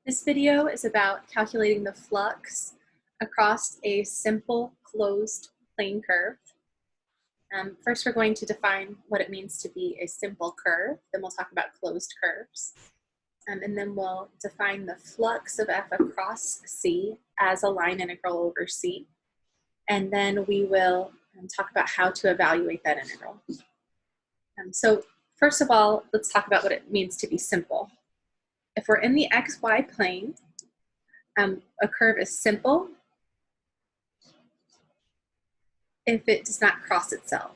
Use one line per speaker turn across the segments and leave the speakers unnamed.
This video is about calculating the flux across a simple closed plane curve. First, we're going to define what it means to be a simple curve. Then we'll talk about closed curves. And then we'll define the flux of F across C as a line integral over C. And then we will talk about how to evaluate that integral. So first of all, let's talk about what it means to be simple. If we're in the XY plane, a curve is simple if it does not cross itself.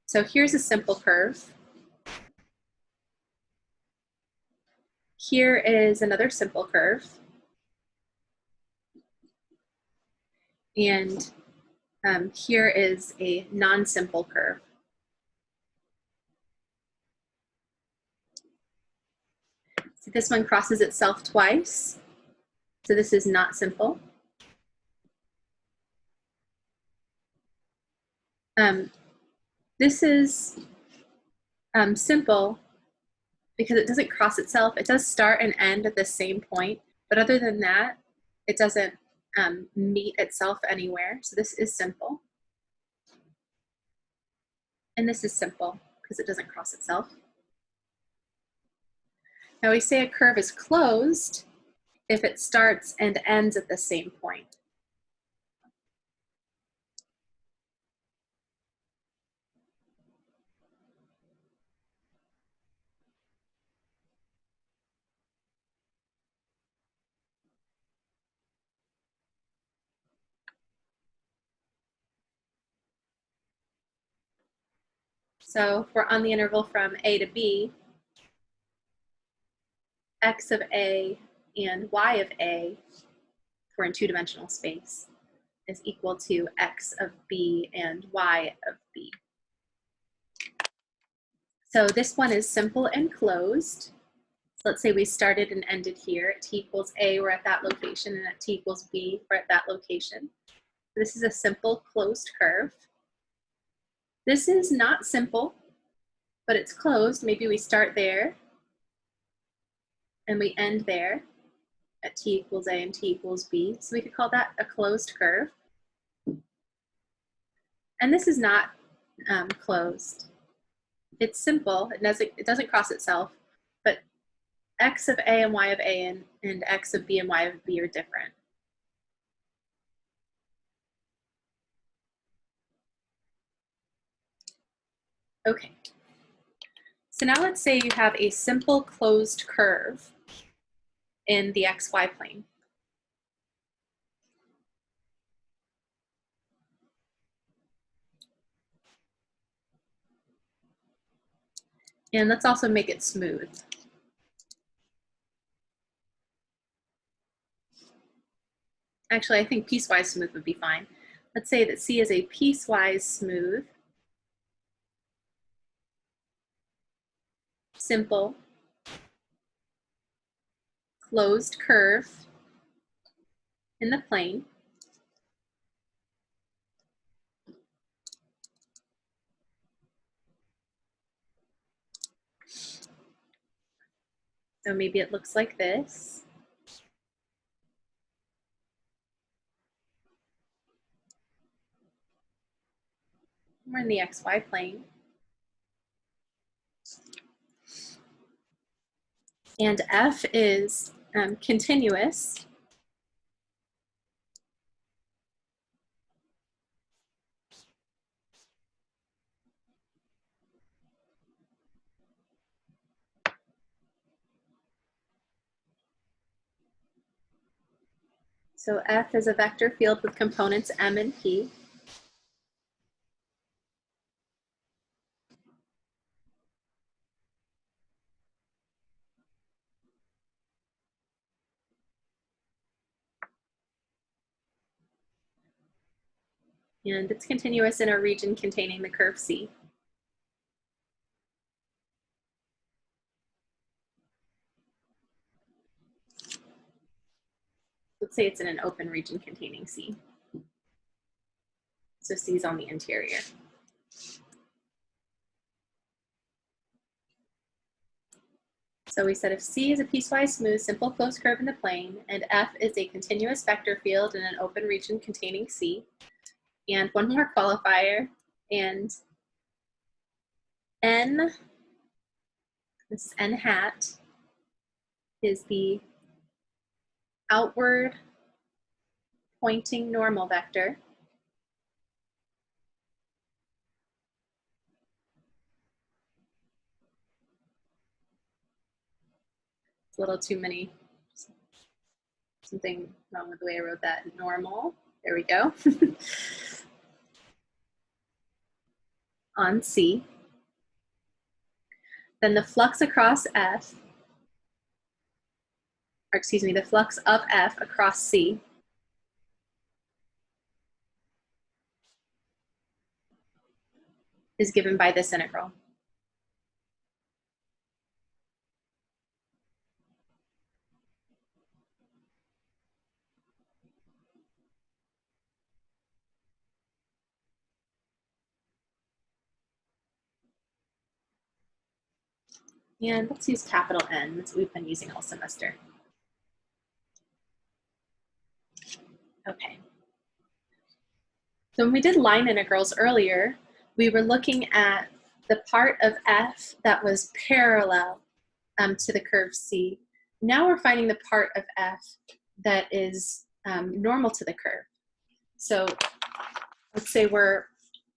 So here's a simple curve. Here is another simple curve. And here is a non-simple curve. So this one crosses itself twice. So this is not simple. This is simple because it doesn't cross itself. It does start and end at the same point, but other than that, it doesn't meet itself anywhere. So this is simple. And this is simple because it doesn't cross itself. Now we say a curve is closed if it starts and ends at the same point. So if we're on the interval from A to B, x of A and y of A, if we're in two-dimensional space, is equal to x of B and y of B. So this one is simple and closed. So let's say we started and ended here. At t equals A, we're at that location, and at t equals B, we're at that location. This is a simple closed curve. This is not simple, but it's closed. Maybe we start there and we end there at t equals A and t equals B. So we could call that a closed curve. And this is not closed. It's simple. It doesn't cross itself, but x of A and y of A and x of B and y of B are different. Okay. So now let's say you have a simple closed curve in the XY plane. And let's also make it smooth. Actually, I think piecewise smooth would be fine. Let's say that C is a piecewise smooth, simple, closed curve in the plane. So maybe it looks like this. We're in the XY plane. And F is continuous. So F is a vector field with components M and P. And it's continuous in a region containing the curve C. Let's say it's in an open region containing C. So C is on the interior. So we said if C is a piecewise smooth, simple closed curve in the plane, and F is a continuous vector field in an open region containing C, and one more qualifier, and N, this is N hat, is the outward pointing normal vector. It's a little too many, something wrong with the way I wrote that. Normal, there we go. On C. Then the flux across F, or excuse me, the flux of F across C is given by this integral. And let's use capital N, that's what we've been using all semester. Okay. So when we did line integrals earlier, we were looking at the part of F that was parallel to the curve C. Now we're finding the part of F that is normal to the curve. So let's say we're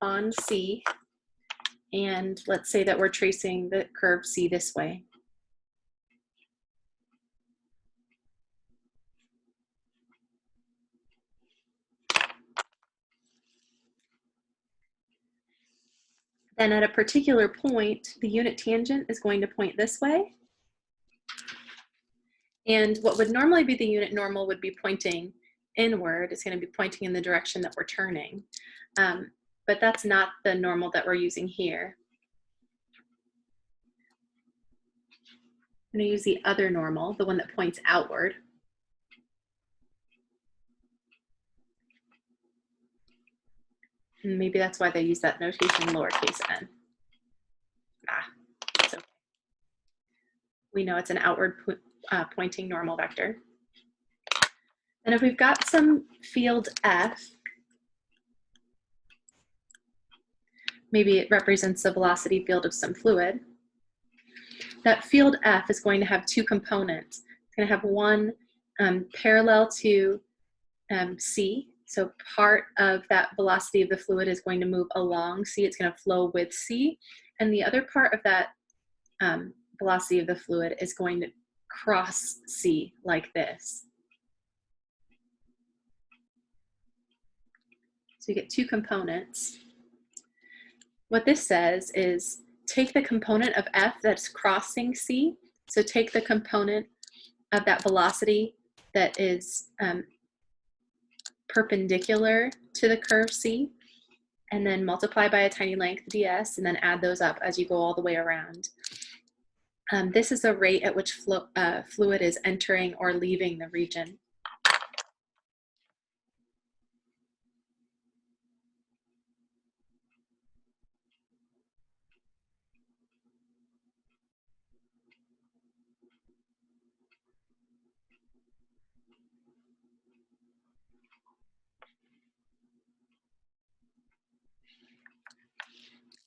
on C, and let's say that we're tracing the curve C this way. Then at a particular point, the unit tangent is going to point this way. And what would normally be the unit normal would be pointing inward. It's going to be pointing in the direction that we're turning. But that's not the normal that we're using here. I'm going to use the other normal, the one that points outward. And maybe that's why they use that notation lowercase n. It's okay. We know it's an outward pointing normal vector. And if we've got some field F, maybe it represents the velocity field of some fluid, that field F is going to have two components. It's going to have one parallel to C. So part of that velocity of the fluid is going to move along C. It's going to flow with C. And the other part of that velocity of the fluid is going to cross C like this. So you get two components. What this says is take the component of F that's crossing C. So take the component of that velocity that is perpendicular to the curve C, and then multiply by a tiny length ds, and then add those up as you go all the way around. This is the rate at which fluid is entering or leaving the region.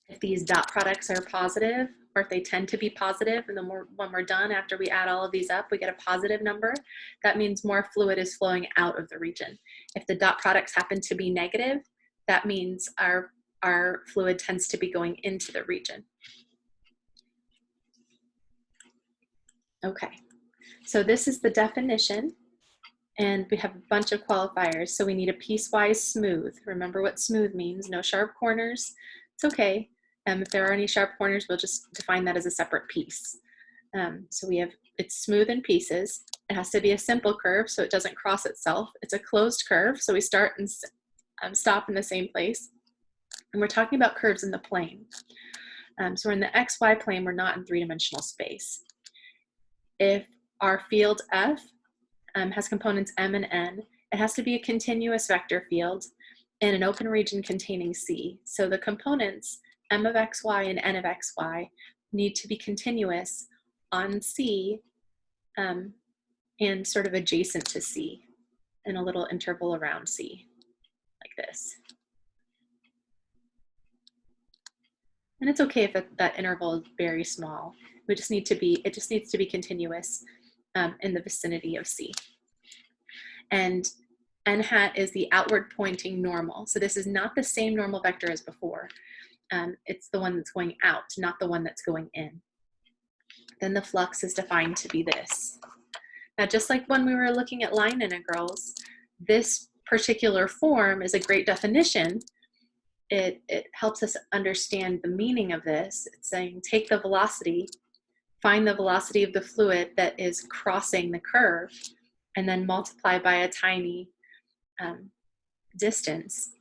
If these dot products are positive, or if they tend to be positive, and then when we're done, after we add all of these up, we get a positive number, that means more fluid is flowing out of the region. If the dot products happen to be negative, that means our fluid tends to be going into the region. Okay, so this is the definition, and we have a bunch of qualifiers. So we need a piecewise smooth. Remember what smooth means, no sharp corners. It's okay. If there are any sharp corners, we'll just define that as a separate piece. So we have, it's smooth in pieces. It has to be a simple curve so it doesn't cross itself. It's a closed curve, so we start and stop in the same place. And we're talking about curves in the plane. So we're in the XY plane, we're not in three-dimensional space. If our field F has components M and N, it has to be a continuous vector field in an open region containing C. So the components M of XY and N of XY need to be continuous on C and sort of adjacent to C in a little interval around C, like this. And it's okay if that interval is very small. It just needs to be continuous in the vicinity of C. And n hat is the outward pointing normal. So this is not the same normal vector as before. It's the one that's going out, not the one that's going in. Then the flux is defined to be this. Now, just like when we were looking at line integrals, this particular form is a great definition. It helps us understand the meaning of this. It's saying take the velocity, find the velocity of the fluid that is crossing the curve, and then multiply by a tiny distance,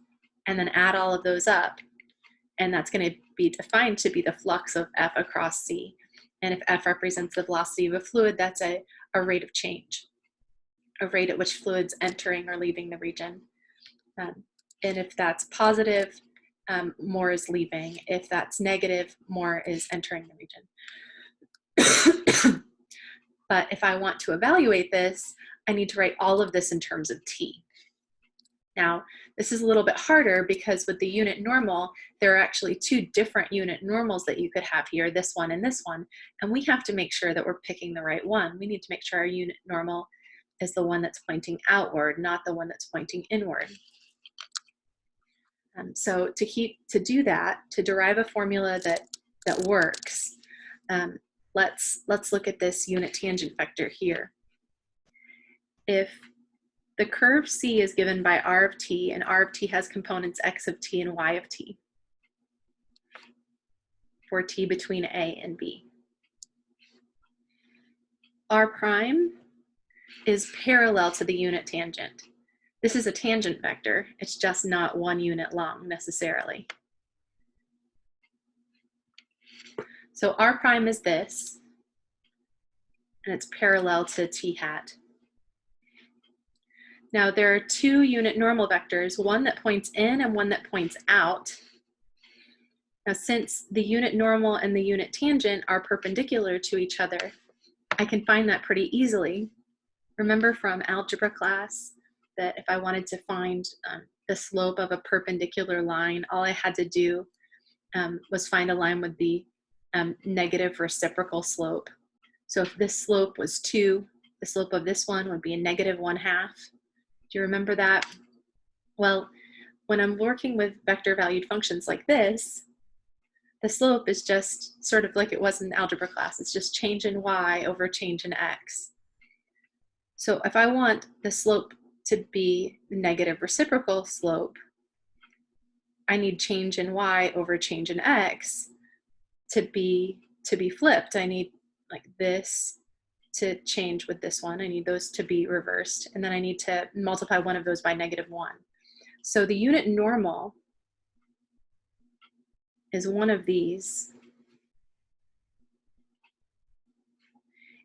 and then add all of those up. And that's going to be defined to be the flux of F across C. And if F represents the velocity of a fluid, that's a rate of change, a rate at which fluid's entering or leaving the region. And if that's positive, more is leaving. If that's negative, more is entering the region. But if I want to evaluate this, I need to write all of this in terms of T. Now, this is a little bit harder because with the unit normal, there are actually two different unit normals that you could have here, this one, and we have to make sure that we're picking the right one. We need to make sure our unit normal is the one that's pointing outward, not the one that's pointing inward. So to do that, to derive a formula that works, let's look at this unit tangent vector here. If the curve C is given by R of t, and R of t has components x of t and y of t for t between A and B. R prime is parallel to the unit tangent. This is a tangent vector. It's just not one unit long necessarily. So R prime is this, and it's parallel to t hat. Now there are two unit normal vectors, one that points in and one that points out. Now since the unit normal and the unit tangent are perpendicular to each other, I can find that pretty easily. Remember from algebra class that if I wanted to find the slope of a perpendicular line, all I had to do was find a line with the negative reciprocal slope. So if this slope was 2, the slope of this one would be a negative 1/2. Do you remember that? Well, when I'm working with vector valued functions like this, the slope is just sort of like it was in algebra class. It's just change in y over change in x. So if I want the slope to be the negative reciprocal slope, I need change in y over change in x to be flipped. I need like this to change with this one. I need those to be reversed, and then I need to multiply one of those by -1. So the unit normal is one of these.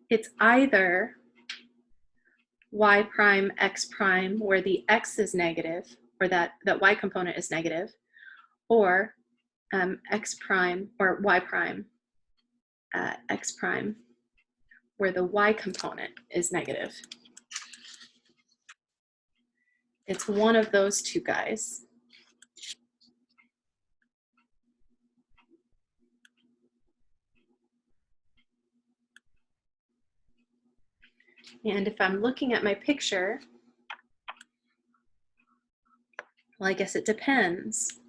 It's either y prime x prime, where the x is negative, or that y component is negative, or x prime or y prime x prime, where the y component is negative. It's one of those two guys. And if I'm looking at my picture, well, I guess it depends.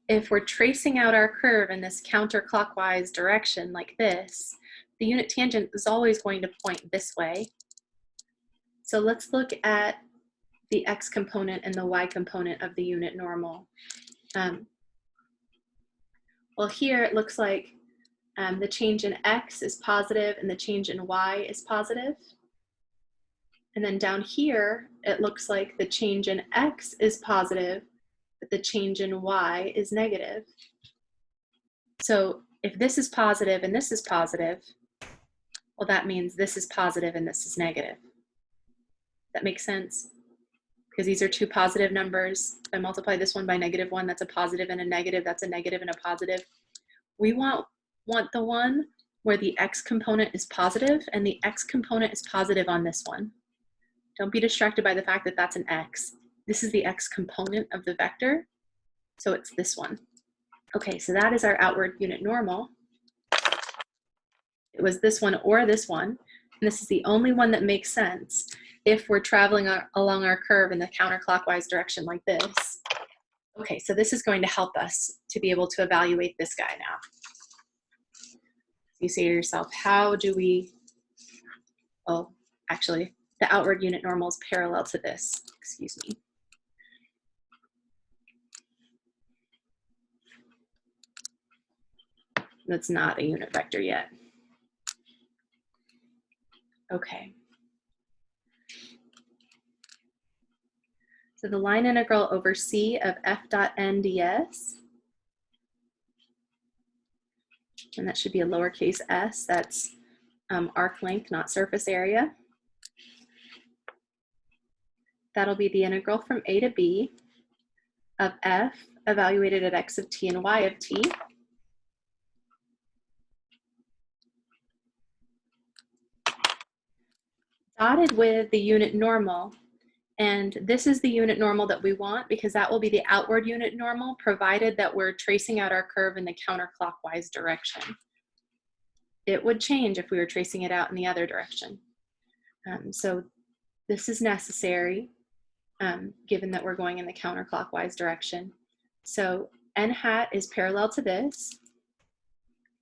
If we're tracing out our curve in this counterclockwise direction like this, the unit tangent is always going to point this way. So let's look at the x component and the y component of the unit normal. Well, here it looks like the change in x is positive and the change in y is positive. And then down here, it looks like the change in x is positive, but the change in y is negative. So if this is positive and this is positive, well, that means this is positive and this is negative. That makes sense? Because these are two positive numbers. If I multiply this one by -1, that's a positive and a negative, that's a negative and a positive. We want the one where the x component is positive, and the x component is positive on this one. Don't be distracted by the fact that that's an x. This is the x component of the vector, so it's this one. Okay, so that is our outward unit normal. It was this one or this one, and this is the only one that makes sense if we're traveling along our curve in the counterclockwise direction like this. Okay, so this is going to help us to be able to evaluate this guy now. You say to yourself, how do we, oh, actually, the outward unit normal is parallel to this, excuse me. That's not a unit vector yet. Okay. So the line integral over C of f dot n ds, and that should be a lowercase s, that's arc length, not surface area. That'll be the integral from a to b of f evaluated at x of t and y of t. Dotted with the unit normal. And this is the unit normal that we want because that will be the outward unit normal provided that we're tracing out our curve in the counterclockwise direction. It would change if we were tracing it out in the other direction. So this is necessary given that we're going in the counterclockwise direction. So n hat is parallel to this.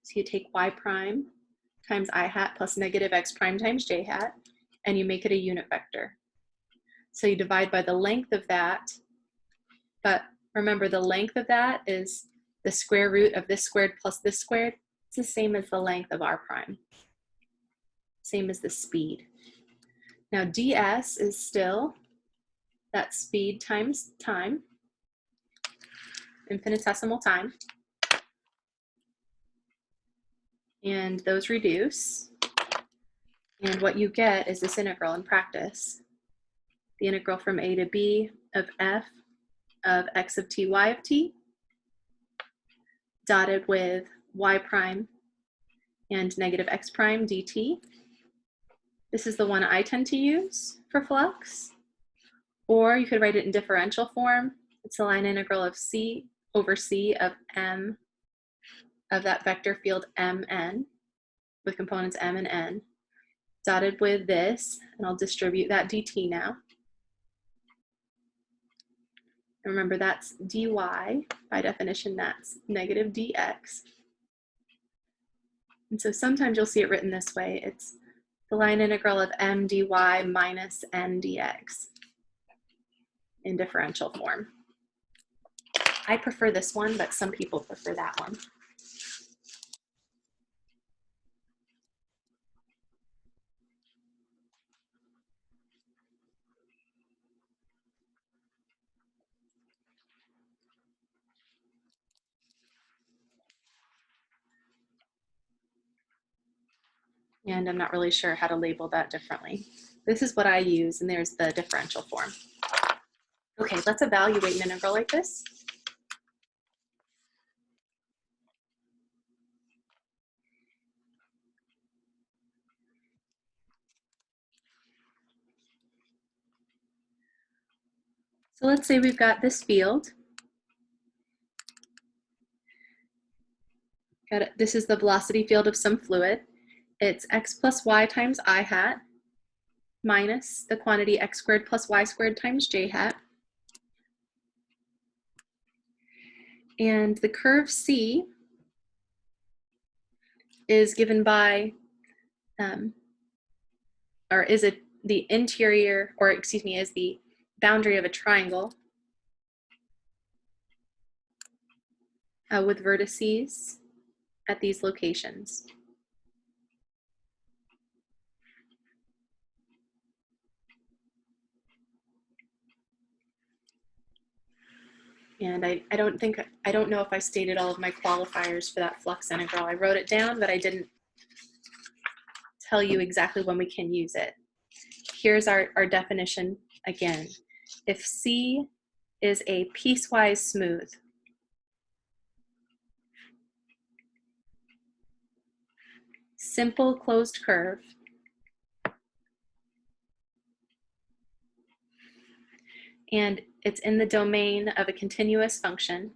So you take y prime times I hat plus negative x prime times j hat, and you make it a unit vector. So you divide by the length of that, but remember the length of that is the square root of this squared plus this squared. It's the same as the length of r prime, same as the speed. Now ds is still that speed times time, infinitesimal time, and those reduce, and what you get is this integral in practice. The integral from a to b of f of x of t, y of t, dotted with y prime and negative x prime dt. This is the one I tend to use for flux, or you could write it in differential form. It's the line integral of c over c of m of that vector field mn with components m and n, dotted with this, and I'll distribute that dt now. Remember, that's dy. By definition, that's negative dx. And so sometimes you'll see it written this way. It's the line integral of m dy minus n dx in differential form. I prefer this one, but some people prefer that one. And I'm not really sure how to label that differently. This is what I use, and there's the differential form. Okay, let's evaluate an integral like this. So let's say we've got this field. This is the velocity field of some fluid. It's x plus y times I hat minus the quantity x squared plus y squared times j hat. And the curve C is given by, or is it the interior, or excuse me, is the boundary of a triangle with vertices at these locations. And I don't know if I stated all of my qualifiers for that flux integral. I wrote it down, but I didn't tell you exactly when we can use it. Here's our definition again. If C is a piecewise smooth, simple closed curve and it's in the domain of a continuous function,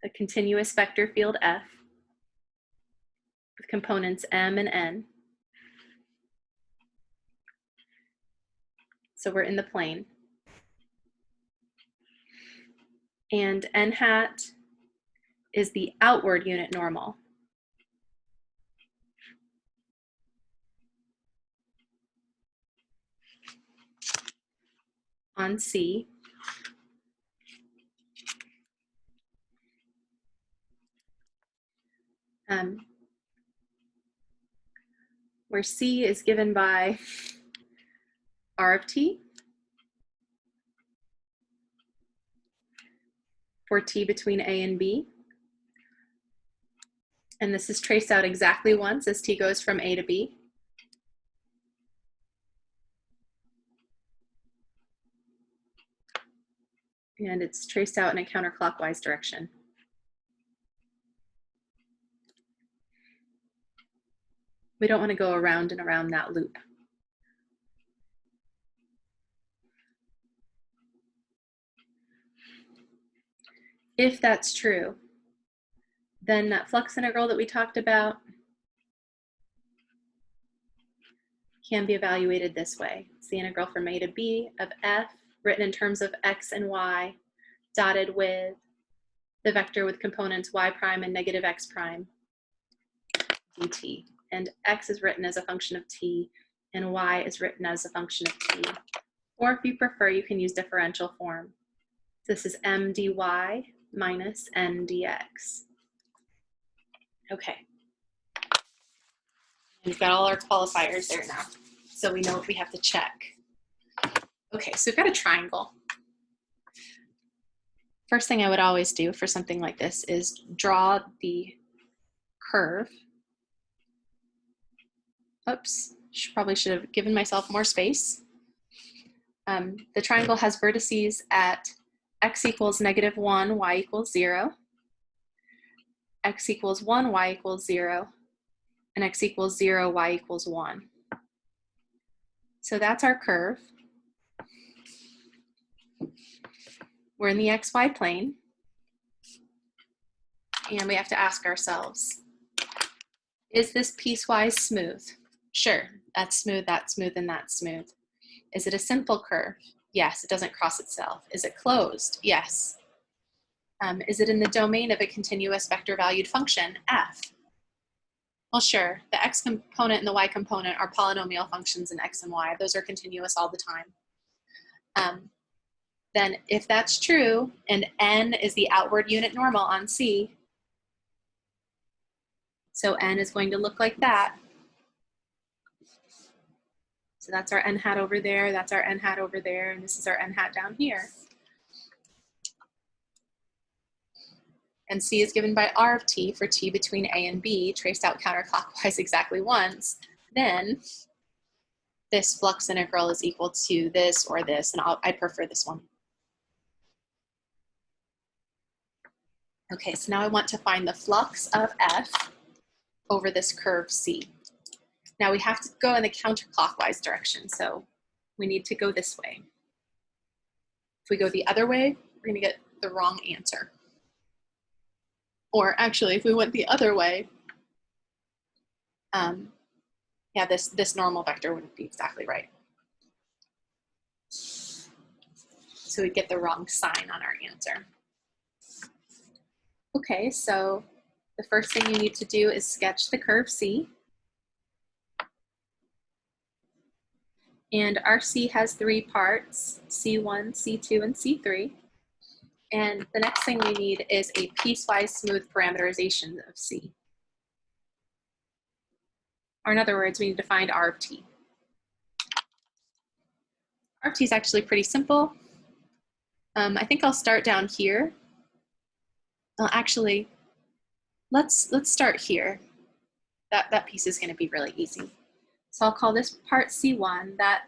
a continuous vector field F with components M and N. So we're in the plane. And n hat is the outward unit normal. On C. Where C is given by R of T for T between A and B. And this is traced out exactly once as T goes from A to B. And it's traced out in a counterclockwise direction. We don't want to go around and around that loop. If that's true, then that flux integral that we talked about can be evaluated this way. It's the integral from A to B of F, written in terms of X and Y, dotted with the vector with components Y prime and negative X prime, dt. And X is written as a function of T, and Y is written as a function of T. Or if you prefer, you can use differential form. This is M dy minus N dx. Okay. We've got all our qualifiers there now, so we know what we have to check. Okay, so we've got a triangle. First thing I would always do for something like this is draw the curve. Oops, probably should have given myself more space. The triangle has vertices at x equals -1, y equals 0, x equals 1, y equals 0, and x equals 0, y equals 1. So that's our curve. We're in the xy plane, and we have to ask ourselves, is this piecewise smooth? Sure, that's smooth, and that's smooth. Is it a simple curve? Yes, it doesn't cross itself. Is it closed? Yes. Is it in the domain of a continuous vector valued function, f? Well, sure, the x component and the y component are polynomial functions in x and y. Those are continuous all the time. Then if that's true, and n is the outward unit normal on C, so n is going to look like that. So that's our n hat over there, that's our n hat over there, and this is our n hat down here. And C is given by R of T for T between A and B, traced out counterclockwise exactly once. Then this flux integral is equal to this or this, and I prefer this one. Okay, so now I want to find the flux of F over this curve C. Now we have to go in the counterclockwise direction, so we need to go this way. If we go the other way, we're gonna get the wrong answer. Or actually, if we went the other way, yeah, this normal vector wouldn't be exactly right. So we'd get the wrong sign on our answer. Okay, so the first thing you need to do is sketch the curve C. And our C has 3 parts, C1, C2, and C3. And the next thing we need is a piecewise smooth parameterization of C. Or in other words, we need to find R of T. R of T is actually pretty simple. I think I'll start down here. Well, actually, let's start here. That piece is going to be really easy. So I'll call this part C1, that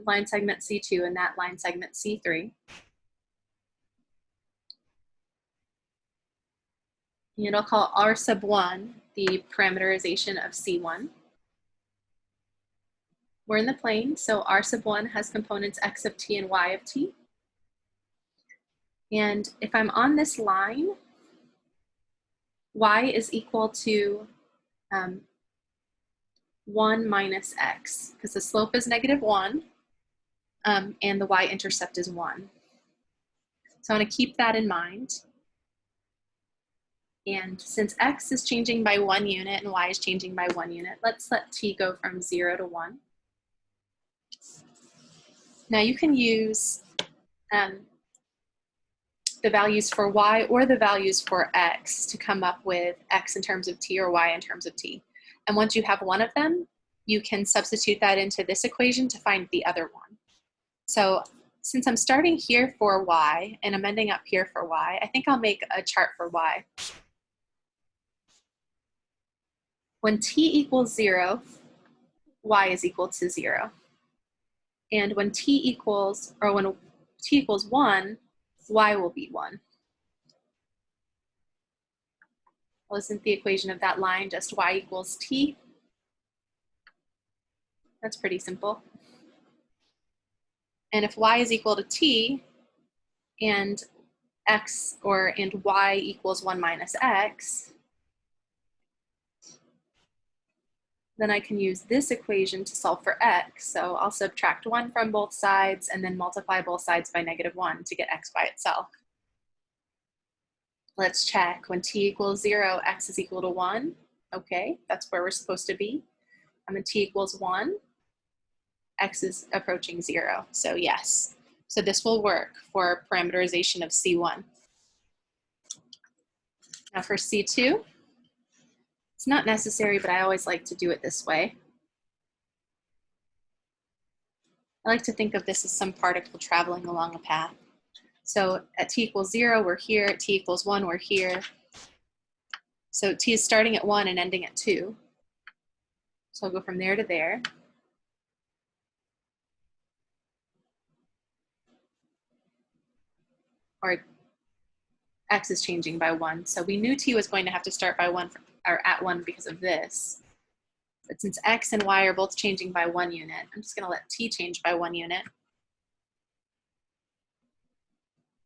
line segment C2, and that line segment C3. And I'll call R sub 1 the parameterization of C1. We're in the plane, so R sub 1 has components x of t and y of t. And if I'm on this line, y is equal to 1 minus x, because the slope is -1, and the y-intercept is 1. So I want to keep that in mind. And since x is changing by 1 unit and y is changing by 1 unit, let's let t go from 0 to 1. Now you can use the values for y or the values for x to come up with x in terms of t or y in terms of t. And once you have one of them, you can substitute that into this equation to find the other one. So since I'm starting here for y and I'm ending up here for y, I think I'll make a chart for y. When t equals 0, y is equal to 0. And when t equals 1, y will be 1. Well, isn't the equation of that line just y equals t? That's pretty simple. And if y is equal to t and y equals 1 minus x, then I can use this equation to solve for x. So I'll subtract 1 from both sides and then multiply both sides by -1 to get x by itself. Let's check. When t equals 0, x is equal to 1. Okay, that's where we're supposed to be. When t equals 1, x is approaching 0. So yes. So this will work for parameterization of C1. Now for C2, it's not necessary, but I always like to do it this way. I like to think of this as some particle traveling along a path. So at t equals 0, we're here. At t equals 1, we're here. So t is starting at 1 and ending at 2. So I'll go from there to there. Or x is changing by 1. So we knew t was going to have to start by 1 or at 1 because of this. But since x and y are both changing by 1 unit, I'm just going to let t change by 1 unit.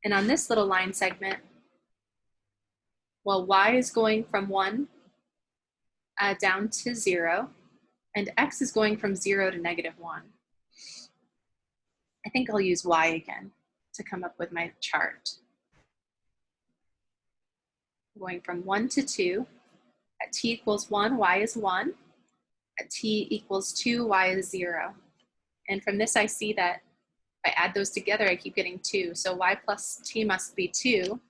And on this little line segment, well, y is going from 1 down to 0, and x is going from 0 to -1. I think I'll use y again to come up with my chart. Going from 1 to 2. At t equals 1, y is 1. At t equals 2, y is 0. And from this, I see that if I add those together, I keep getting 2. So y plus t must be 2.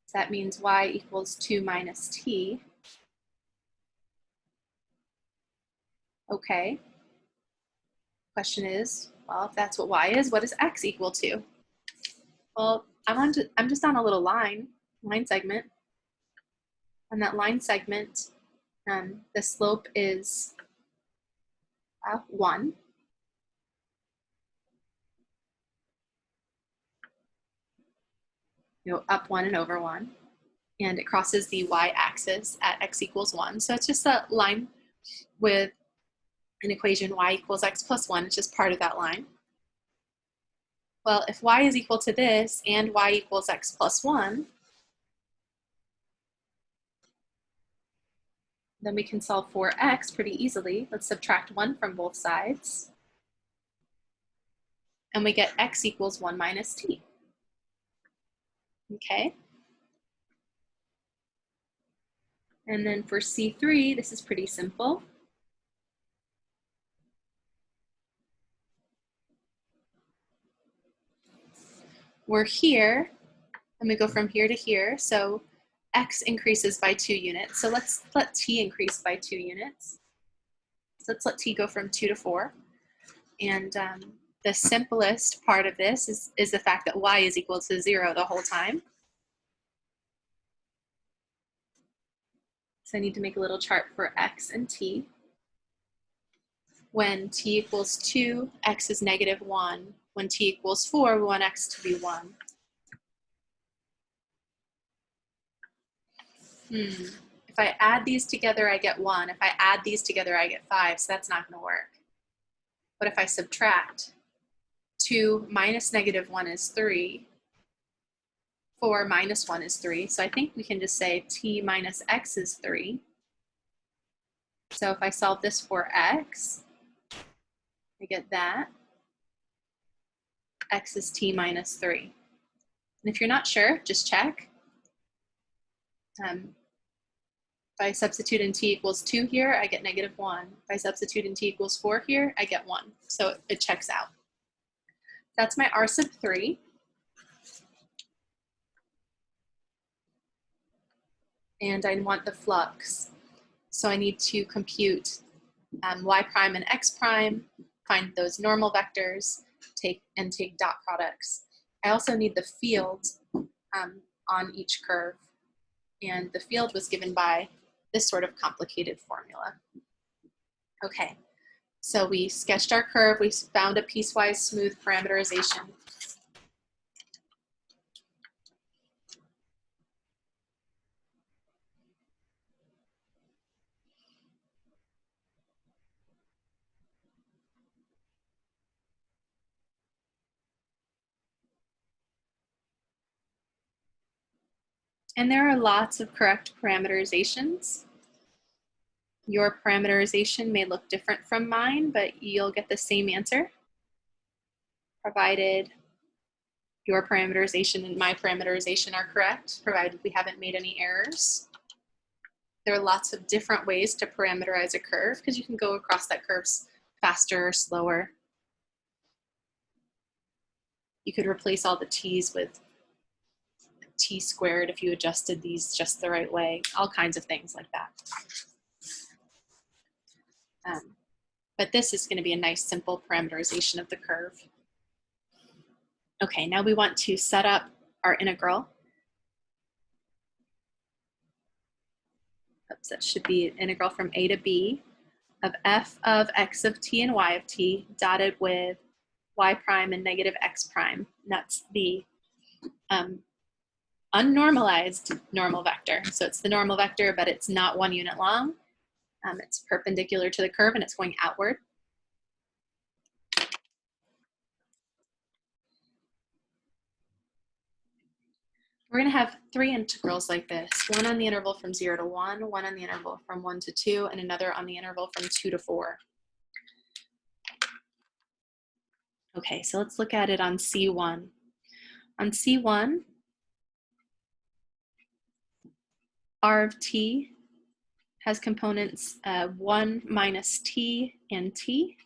So that means y equals 2 minus t. Okay. Question is, well, if that's what y is, what is x equal to? Well, I'm just on a little line segment. On that line segment, the slope is 1. Up 1 and over 1. And it crosses the y-axis at x equals 1. So it's just a line with an equation y equals x plus 1. It's just part of that line. Well, if y is equal to this and y equals x plus 1, then we can solve for x pretty easily. Let's subtract 1 from both sides. And we get x equals 1 minus t. Okay. And then for C3, this is pretty simple. We're here, and we go from here to here. So x increases by 2 units. So let's let t increase by 2 units. So let's let t go from 2 to 4. And the simplest part of this is the fact that y is equal to 0 the whole time. So I need to make a little chart for x and t. When t equals 2, x is -1. When t equals 4, we want x to be 1. If I add these together, I get 1. If I add these together, I get 5, so that's not going to work. But if I subtract, 2 minus -1 is 3. 4 minus 1 is 3. So I think we can just say t minus x is 3. So if I solve this for x, I get that. X is t minus 3. And if you're not sure, just check. If I substitute in t equals 2 here, I get -1. If I substitute in t equals 4 here, I get 1. So it checks out. That's my r sub 3. And I want the flux. So I need to compute y prime and x prime, find those normal vectors, take dot products. I also need the field on each curve. And the field was given by this sort of complicated formula. Okay, so we sketched our curve, we found a piecewise smooth parameterization. And there are lots of correct parameterizations. Your parameterization may look different from mine, but you'll get the same answer, provided your parameterization and my parameterization are correct, provided we haven't made any errors. There are lots of different ways to parameterize a curve because you can go across that curve faster or slower. You could replace all the t's with t squared if you adjusted these just the right way, all kinds of things like that. But this is going to be a nice simple parameterization of the curve. Okay, now we want to set up our integral. Oops, that should be an integral from a to b of f of x of t and y of t dotted with y prime and -x prime. And that's the unnormalized normal vector. So it's the normal vector, but it's not 1 unit long. It's perpendicular to the curve and it's going outward. We're going to have 3 integrals like this, one on the interval from 0 to 1, one on the interval from 1 to 2, and another on the interval from 2 to 4. Okay, so let's look at it on C1. On C1, r of t has components 1 minus t and t.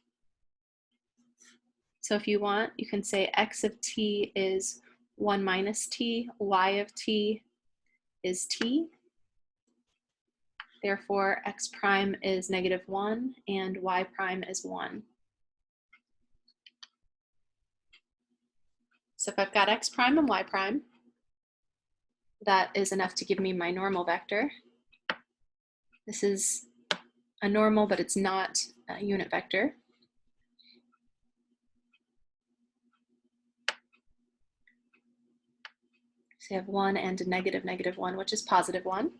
So if you want, you can say x of t is 1 minus t, y of t is t. Therefore, x prime is -1 and y prime is 1. So if I've got x prime and y prime, that is enough to give me my normal vector. This is a normal, but it's not a unit vector. So you have 1 and a -1, which is +1.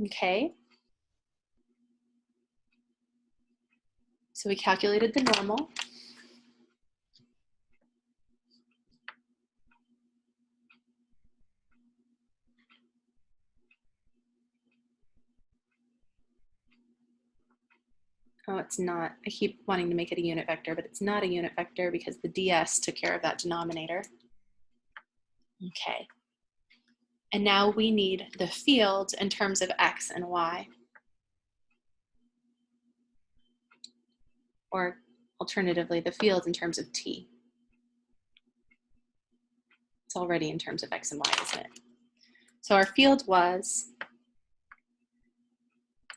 Okay. So we calculated the normal. Oh, it's not. I keep wanting to make it a unit vector, but it's not a unit vector because the ds took care of that denominator. Okay. And now we need the field in terms of x and y. Or alternatively, the field in terms of t. It's already in terms of x and y, isn't it? So our field was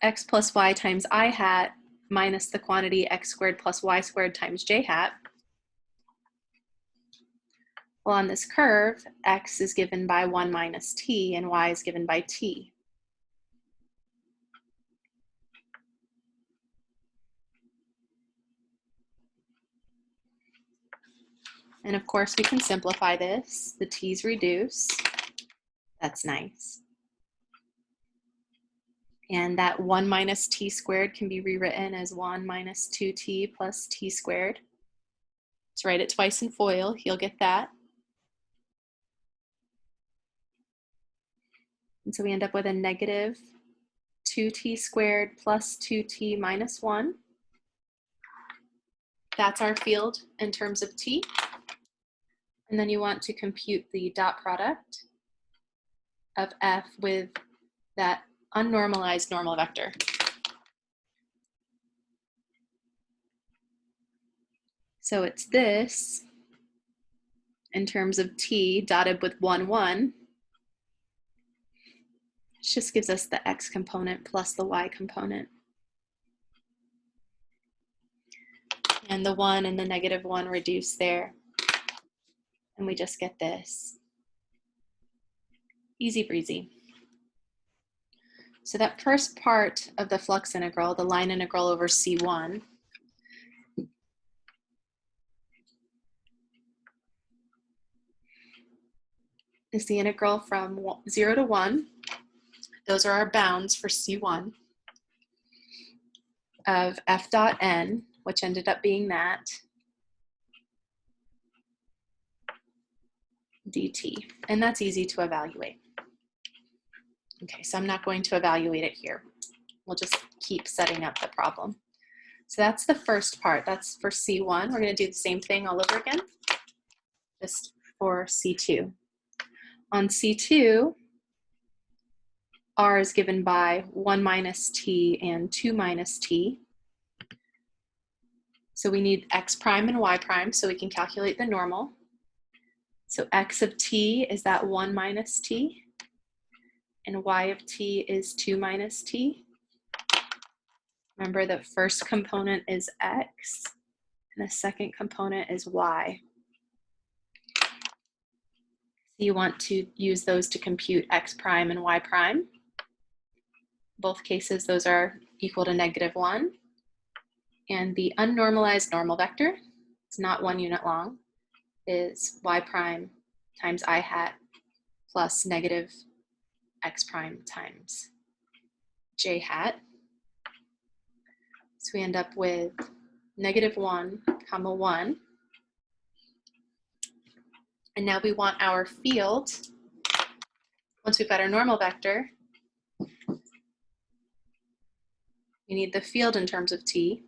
x plus y times I hat minus the quantity x squared plus y squared times j hat. Well, on this curve, x is given by 1 minus t and y is given by t. And of course, we can simplify this. The t's reduce. That's nice. And that 1 minus t squared can be rewritten as 1 minus 2t plus t squared. Let's write it twice in FOIL, you'll get that. And so we end up with a negative 2t squared plus 2t minus 1. That's our field in terms of t. And then you want to compute the dot product of f with that unnormalized normal vector. So it's this in terms of t dotted with 1, 1. It just gives us the x component plus the y component. And the 1 and the negative 1 reduce there. And we just get this. Easy breezy. So that first part of the flux integral, the line integral over C1, is the integral from 0 to 1. Those are our bounds for C1 of f dot n, which ended up being that, dt. And that's easy to evaluate. Okay, so I'm not going to evaluate it here. We'll just keep setting up the problem. So that's the first part. That's for C1. We're going to do the same thing all over again, just for C2. On C2, R is given by 1 minus t and 2 minus t. So we need x prime and y prime so we can calculate the normal. So x of t is that 1 minus t, and y of t is 2 minus t. Remember, the first component is x, and the second component is y. You want to use those to compute x prime and y prime. Both cases, those are equal to -1. And the unnormalized normal vector, it's not 1 unit long, is y prime times I hat plus negative x prime times j hat. So we end up with -1, 1. And now we want our field, once we've got our normal vector, we need the field in terms of t.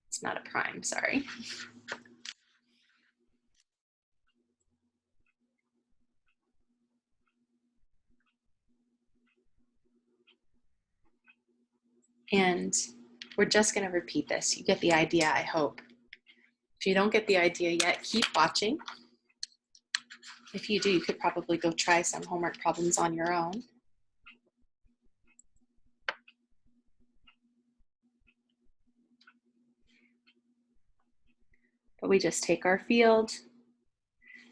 It's not a prime, sorry. And we're just going to repeat this. You get the idea, I hope. If you don't get the idea yet, keep watching. If you do, you could probably go try some homework problems on your own. But we just take our field,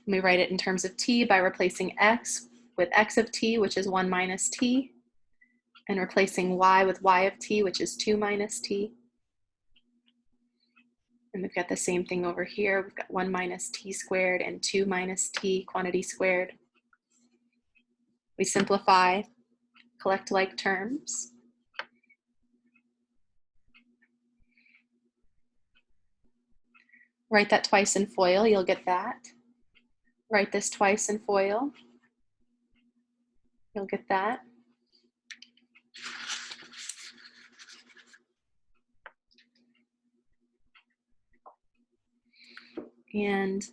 and we write it in terms of t by replacing x with x of t, which is 1 minus t, and replacing y with y of t, which is 2 minus t. And we've got the same thing over here. We've got 1 minus t squared and 2 minus t quantity squared. We simplify, collect like terms. Write that twice in FOIL, you'll get that. Write this twice in FOIL, you'll get that. And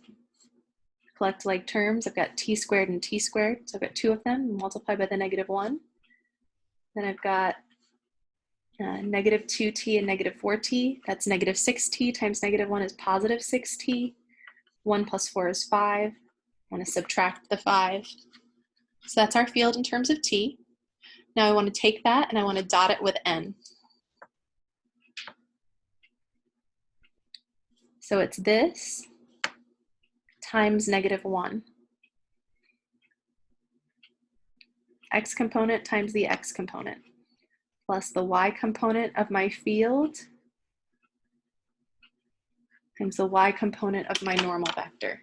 collect like terms. I've got t squared and t squared, so I've got 2 of them, multiplied by the -1. Then I've got negative 2t and negative 4t. That's negative 6t times -1 is positive 6t. 1 plus 4 is 5. I want to subtract the 5. So that's our field in terms of t. Now I want to take that and I want to dot it with n. So it's this times -1. X component times the x component plus the y component of my field times the y component of my normal vector.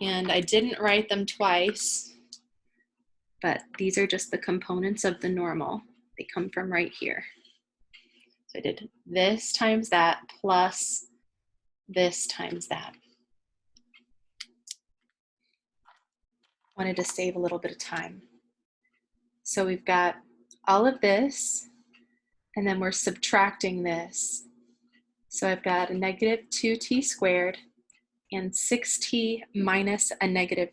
And I didn't write them twice, but these are just the components of the normal. They come from right here. So I did this times that plus this times that. Wanted to save a little bit of time. So we've got all of this, and then we're subtracting this. So I've got a negative 2t squared and 6t minus a negative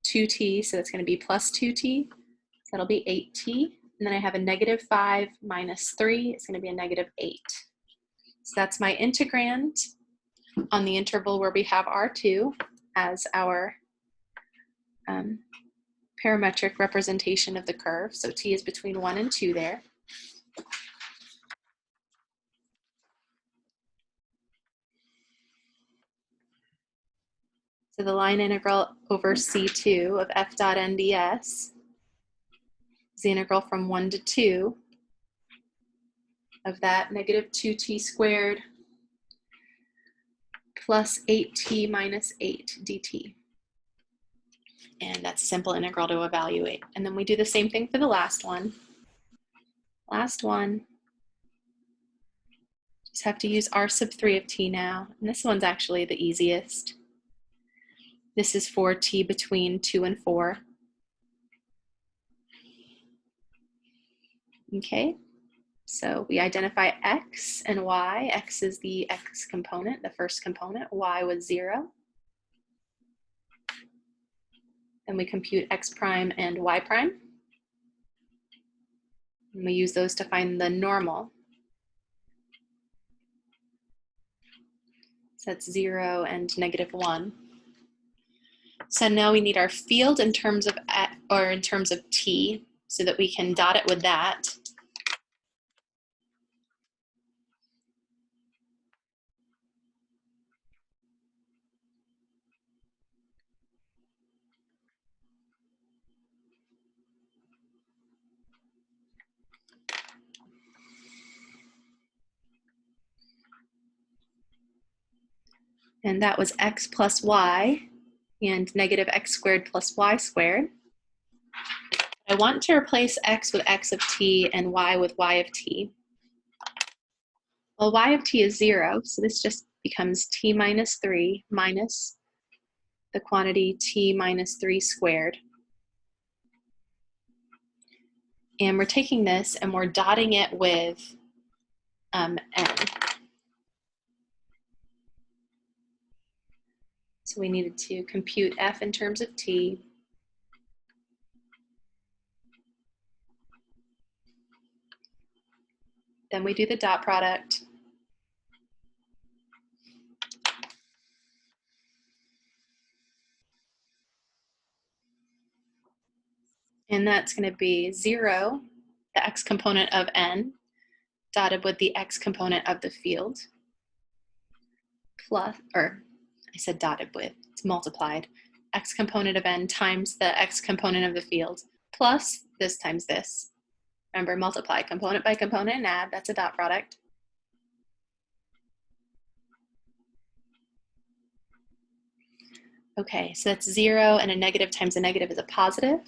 2t, so that's going to be plus 2t, so that'll be 8t. And then I have a negative 5 minus 3, it's going to be a negative 8. So that's my integrand on the interval where we have R2 as our parametric representation of the curve. So t is between 1 and 2 there. So the line integral over C2 of f dot n ds is the integral from 1 to 2 of that negative 2t squared plus 8t minus 8 dt. And that's a simple integral to evaluate. And then we do the same thing for the last one. Last one, just have to use r sub 3 of t now. And this one's actually the easiest. This is for t between 2 and 4. Okay, so we identify x and y. X is the x component, the first component. Y was 0. Then we compute x prime and y prime. And we use those to find the normal. So that's 0 and negative 1. So now we need our field in terms of t, so that we can dot it with that. And that was x plus y and negative x squared plus y squared. I want to replace x with x of t and y with y of t. Well, y of t is 0, so this just becomes t minus 3 minus the quantity t minus 3 squared. And we're taking this and we're dotting it with n. So we needed to compute f in terms of t. Then we do the dot product. And that's going to be 0, the x component of n, dotted with the x component of the field, plus, or I said dotted with, it's multiplied, x component of n times the x component of the field, plus this times this. Remember, multiply component by component and add, that's a dot product. Okay, so that's 0, and a negative times a negative is a positive.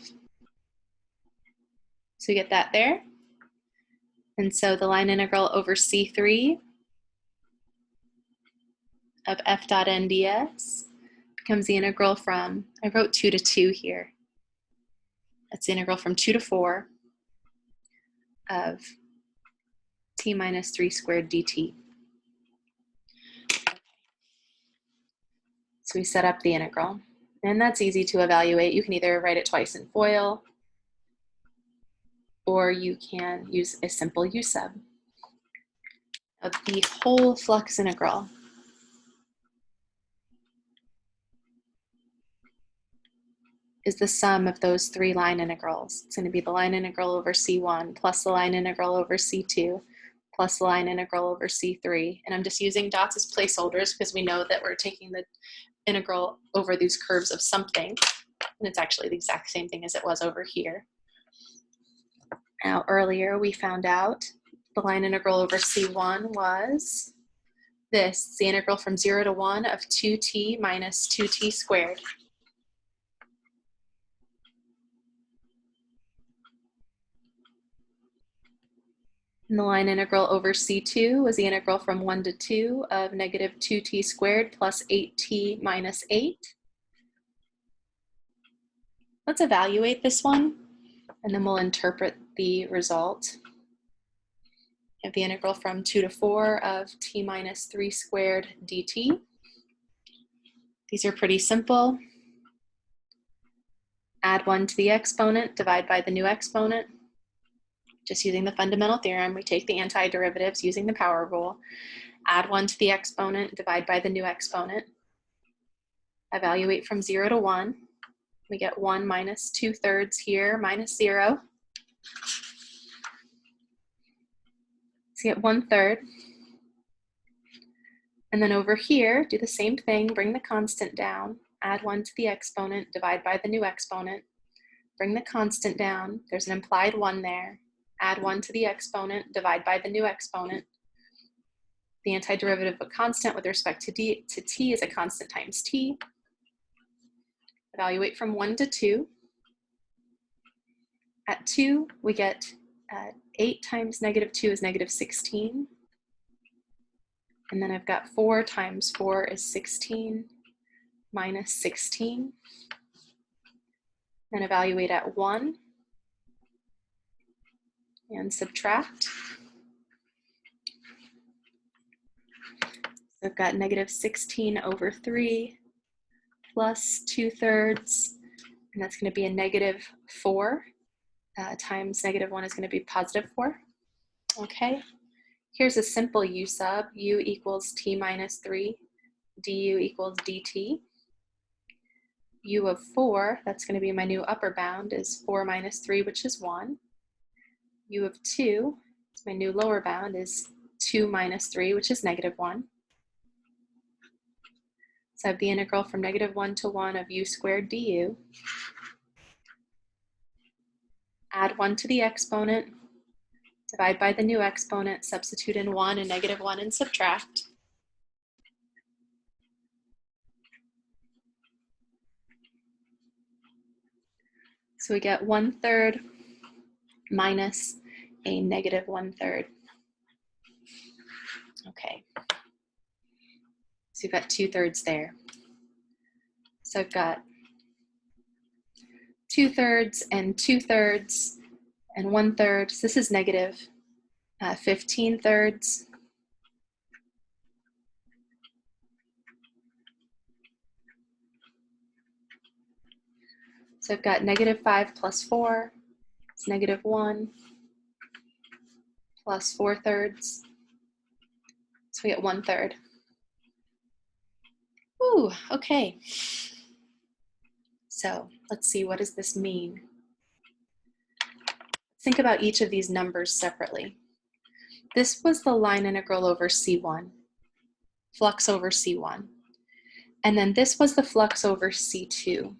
So we get that there. And so the line integral over C3 of f dot n ds becomes the integral from, I wrote 2 to 2 here. That's the integral from 2 to 4 of t minus 3 squared dt. So we set up the integral. And that's easy to evaluate. You can either write it twice in FOIL, or you can use a simple U sub of the whole flux integral. Is the sum of those 3 line integrals. It's going to be the line integral over C1 plus the line integral over C2 plus the line integral over C3. And I'm just using dots as placeholders because we know that we're taking the integral over these curves of something. And it's actually the exact same thing as it was over here. Now earlier we found out the line integral over C1 was this, the integral from 0 to 1 of 2t minus 2t squared. And the line integral over C2 was the integral from 1 to 2 of negative 2t squared plus 8t minus 8. Let's evaluate this one, and then we'll interpret the result. We have the integral from 2 to 4 of t minus 3 squared dt. These are pretty simple. Add 1 to the exponent, divide by the new exponent. Just using the fundamental theorem, we take the antiderivatives using the power rule. Add 1 to the exponent, divide by the new exponent. Evaluate from 0 to 1. We get 1 minus 2/3 here, minus 0. So you get 1/3. And then over here, do the same thing, bring the constant down, add 1 to the exponent, divide by the new exponent. Bring the constant down, there's an implied 1 there. Add 1 to the exponent, divide by the new exponent. The antiderivative of a constant with respect to t is a constant times t. Evaluate from 1 to 2. At 2, we get 8 times negative 2 is negative 16. And then I've got 4 times 4 is 16 minus 16. Then evaluate at 1 and subtract. So I've got negative 16 over 3 plus 2/3, and that's going to be a negative 4 times negative 1 is going to be positive 4. Okay, here's a simple u sub. U equals t minus 3, du equals dt. U of 4, that's going to be my new upper bound, is 4 minus 3, which is 1. U of 2, my new lower bound, is 2 minus 3, which is negative 1. So I have the integral from negative 1 to 1 of u squared du. Add 1 to the exponent, divide by the new exponent, substitute in 1 and negative 1 and subtract. So we get 1/3 minus a negative 1/3. Okay. So you've got 2/3 there. So I've got 2/3 and 2/3 and 1/3. So this is negative 15/3. So I've got negative 5 plus 4. It's negative 1 plus 4/3. So we get 1/3. Ooh, okay. So let's see, what does this mean? Think about each of these numbers separately. This was the line integral over C1, flux over C1. And then this was the flux over C2.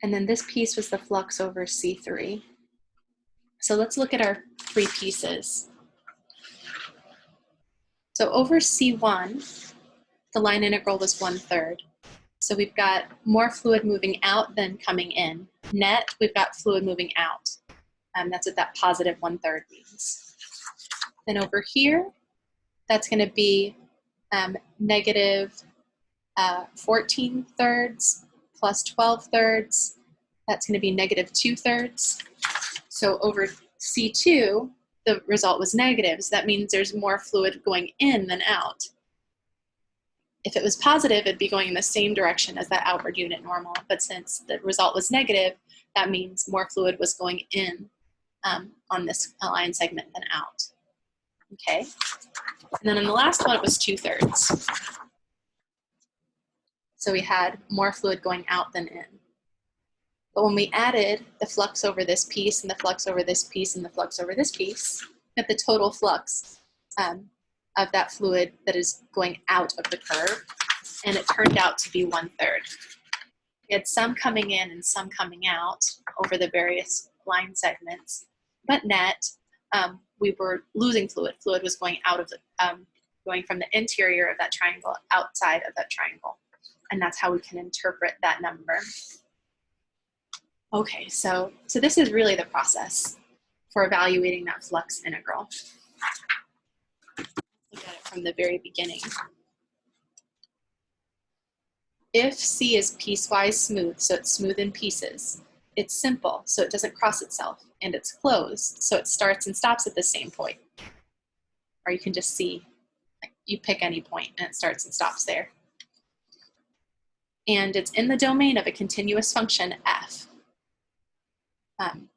And then this piece was the flux over C3. So let's look at our 3 pieces. So over C1, the line integral was 1/3. So we've got more fluid moving out than coming in. Net, we've got fluid moving out. That's what that positive 1/3 means. Then over here, that's going to be negative 14/3 plus 12/3. That's going to be negative 2/3. So over C2, the result was negative. So that means there's more fluid going in than out. If it was positive, it'd be going in the same direction as that outward unit normal. But since the result was negative, that means more fluid was going in on this line segment than out. Okay. And then on the last one, it was 2/3. So we had more fluid going out than in. But when we added the flux over this piece and the flux over this piece and the flux over this piece, we have the total flux of that fluid that is going out of the curve, and it turned out to be 1/3. We had some coming in and some coming out over the various line segments, but net, we were losing fluid. Fluid was going out of the, going from the interior of that triangle outside of that triangle, and that's how we can interpret that number. Okay, so this is really the process for evaluating that flux integral. Look at it from the very beginning. If C is piecewise smooth, so it's smooth in pieces, it's simple, so it doesn't cross itself, and it's closed, so it starts and stops at the same point. Or you can just see, like, you pick any point and it starts and stops there. And it's in the domain of a continuous function F.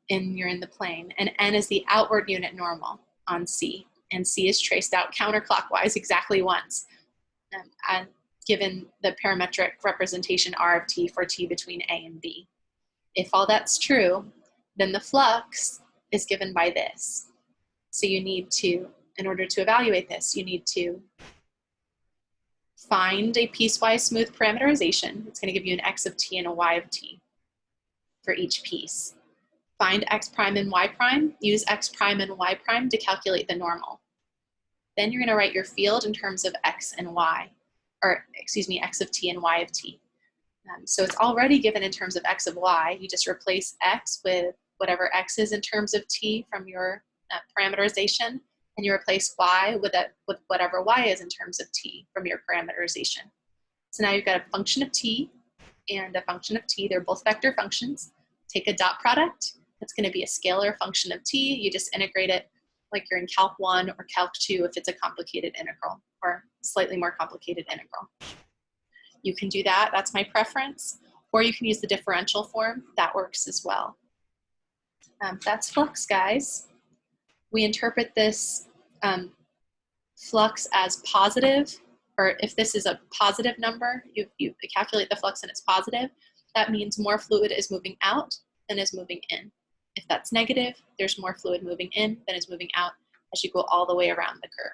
You're in the plane, and N is the outward unit normal on C, and C is traced out counterclockwise exactly once, and given the parametric representation R of T for T between A and B. If all that's true, then the flux is given by this. So you need to, in order to evaluate this, you need to find a piecewise smooth parameterization. It's going to give you an X of T and a Y of T for each piece. Find X prime and Y prime, use X prime and Y prime to calculate the normal. Then you're going to write your field in terms of X and Y, or excuse me, X of T and Y of T. So it's already given in terms of X of Y. You just replace X with whatever X is in terms of T from your parameterization, and you replace Y with whatever Y is in terms of T from your parameterization. So now you've got a function of T and a function of T. They're both vector functions. Take a dot product. That's going to be a scalar function of T. You just integrate it like you're in Calc 1 or Calc 2 if it's a complicated integral or slightly more complicated integral. You can do that, that's my preference, or you can use the differential form, that works as well. That's flux, guys. We interpret this flux as positive, or if this is a positive number, you calculate the flux and it's positive, that means more fluid is moving out than is moving in. If that's negative, there's more fluid moving in than is moving out as you go all the way around the curve.